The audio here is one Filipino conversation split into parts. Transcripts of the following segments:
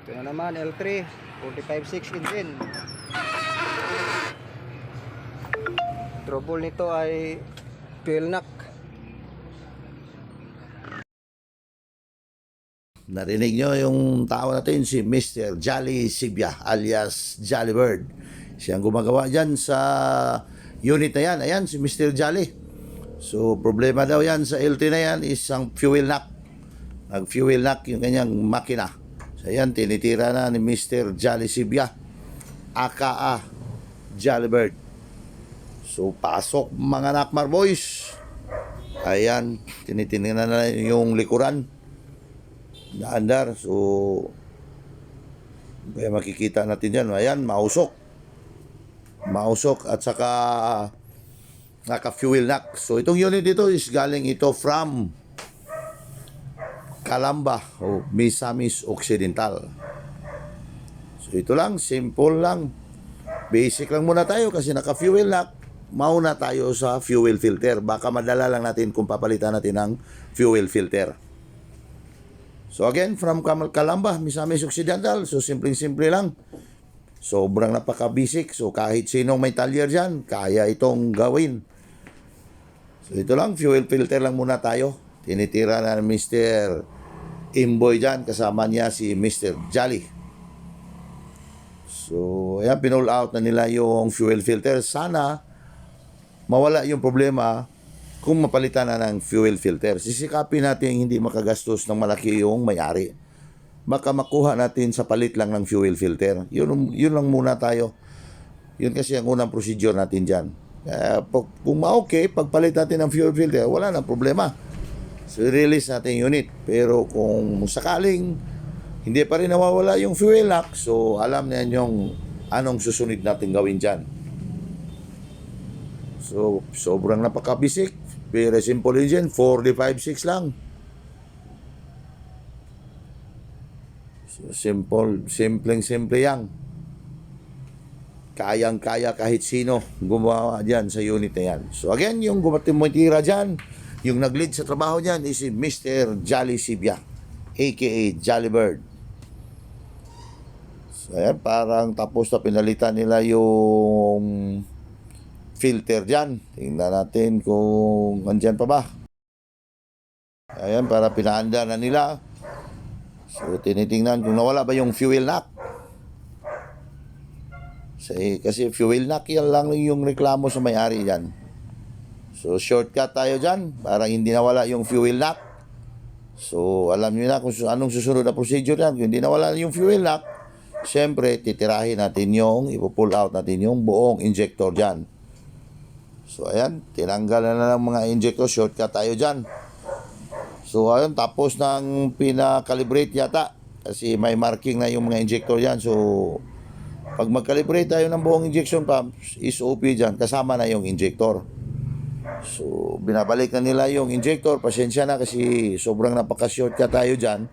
Ito na naman, L3 45.6 engine. Trouble nito ay fuel knock. Narinig nyo yung tao natin, si Mr. Jolly Sibya alias Jolly Bird. Siyang gumagawa dyan sa unit na yan. Ayan, si Mr. Jolly. So, problema daw yan sa LT na yan is ang fuel knock. Nag-fuel knock yung kanyang makina. So, ayan, tinitira na ni Mr. Jolly Sibya, aka Jolly Bird. So, pasok mga Nakmar boys. Ayan, tinitingnan na yung likuran na andar. So, kaya makikita natin dyan. Ayan, mausok at saka naka-fuel knock. So, itong unit dito is galing ito from Calamba o Misamis Occidental. So, ito lang, simple lang. Basic lang muna tayo kasi naka-fuel knock. Mauna tayo sa fuel filter. Baka madala lang natin kung papalitan natin ang fuel filter. So again, from Calamba, Misamis Occidental. So simpleng-simple lang. Sobrang napaka-basic. So kahit sinong may talyer dyan, kaya itong gawin. So ito lang, fuel filter lang muna tayo. Tinitira na Mr. Imboy dyan. Kasama niya si Mr. Jolly. So ayan, pinull out na nila yung fuel filter. Sana mawala yung problema kung mapalitan na ng fuel filter. Sisikapin natin hindi makagastos ng malaki yung may-ari. Baka makuha natin sa palit lang ng fuel filter. Yun lang muna tayo. Yun kasi ang unang procedure natin dyan. Kung ma-okay, pagpalit natin ng fuel filter, wala nang problema. So, release natin yung unit. Pero kung sakaling hindi pa rin nawawala yung fuel lock, so alam na yung anong susunod natin gawin dyan. So, sobrang napaka-basic. Very simple engine. 45.6 lang. So, simple yan. Kayang-kaya kahit sino gumawa dyan sa unit na yan. So, again, yung gumatimutira dyan, yung nag-lead sa trabaho dyan is si Mr. Jolly Sibya, aka Jolly Bird. So, ayan, parang tapos na pinalitan nila yung filter dyan. Tingnan natin kung andyan pa ba. Ayan, para pinaanda na nila. So, tinitingnan kung nawala ba yung fuel knock. Kasi fuel knock yan lang yung reklamo sa may-ari dyan. So, shortcut tayo dyan para hindi nawala yung fuel knock. So, alam nyo na kung anong susunod na procedure yan. Kung hindi nawala yung fuel knock, syempre, titirahin natin ipo-pull out natin yung buong injector dyan. So, ayan, tinanggal na ng mga injector. Shortcut tayo dyan. So, ayun, tapos ng pinakalibrate yata. Kasi may marking na yung mga injector dyan. So, pag mag-calibrate tayo ng buong injection pump, is OP dyan. Kasama na yung injector. So, binabalik na nila yung injector. Pasensya na kasi sobrang napaka-shortcut tayo dyan.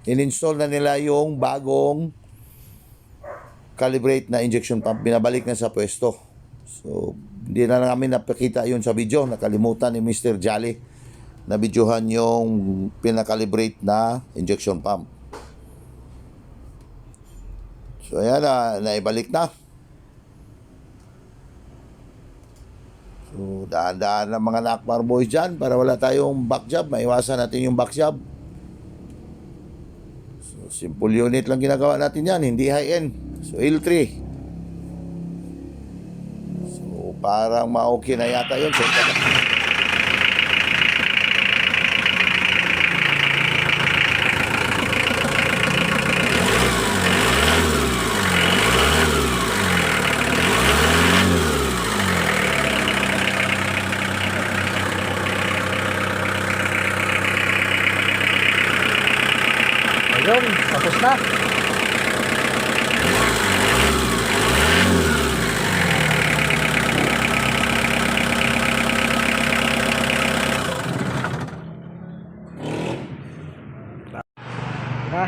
In-install na nila yung bagong calibrate na injection pump. Binabalik na sa pwesto. So, hindi na namin napakita yun sa video. Nakalimutan ni Mr. Jolly na videohan yung pinakalibrate na injection pump. So, ayan na, naibalik na. So, daan-daan ng mga Nakmar boys dyan para wala tayong back job. Maiwasan natin yung back job. So, simple unit lang ginagawa natin yan. Hindi high-end. So, L3. Parang ma-okay na yata yun. So, Ayun, tapos na. Ha?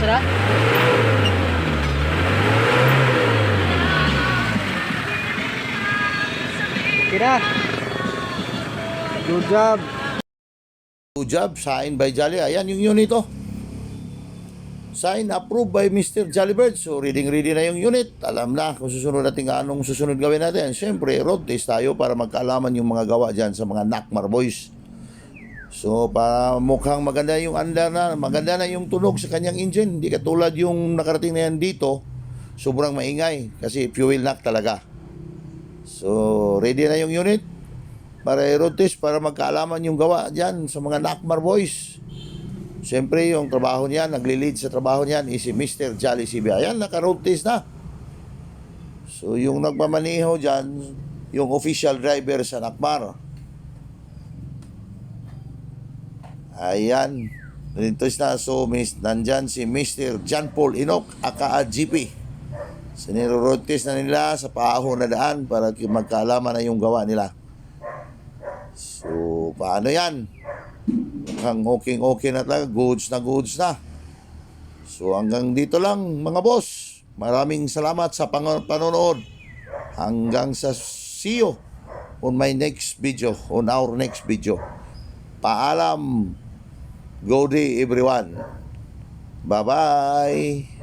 na? Okay na. Good job. Good job, signed by Jolly. Ayan yung unit oh. Sign approved by Mr. Jollybird. So ready na yung unit. Alam na kung susunod natin anong susunod gawin natin. Siyempre, road test tayo para magkaalaman yung mga gawa dyan sa mga Nakmar boys. So para mukhang maganda yung andar na, maganda na yung tunog sa kanyang engine. Hindi katulad yung nakarating na yan dito. Sobrang maingay kasi fuel knock talaga. So ready na yung unit para road test para magkaalaman yung gawa dyan sa mga Nakmar boys. Siyempre, yung trabaho niya, nagli-lead sa trabaho niyan is si Mr. Jolly CB. Ayan, naka-road test na. So, yung nagmamaniho dyan, yung official driver sa Nakmar. Ayan, road test na. So, nandyan si Mr. John Paul Enoch, aka GP. So, niro-road test na nila sa paahon na daan para magkaalaman na yung gawa nila. So, paano yan? Mukhang okay na talaga, goods na. So hanggang dito lang mga boss. Maraming salamat sa panonood. Hanggang sa see you on my next video, on our next video. Paalam. Good day everyone. Bye-bye.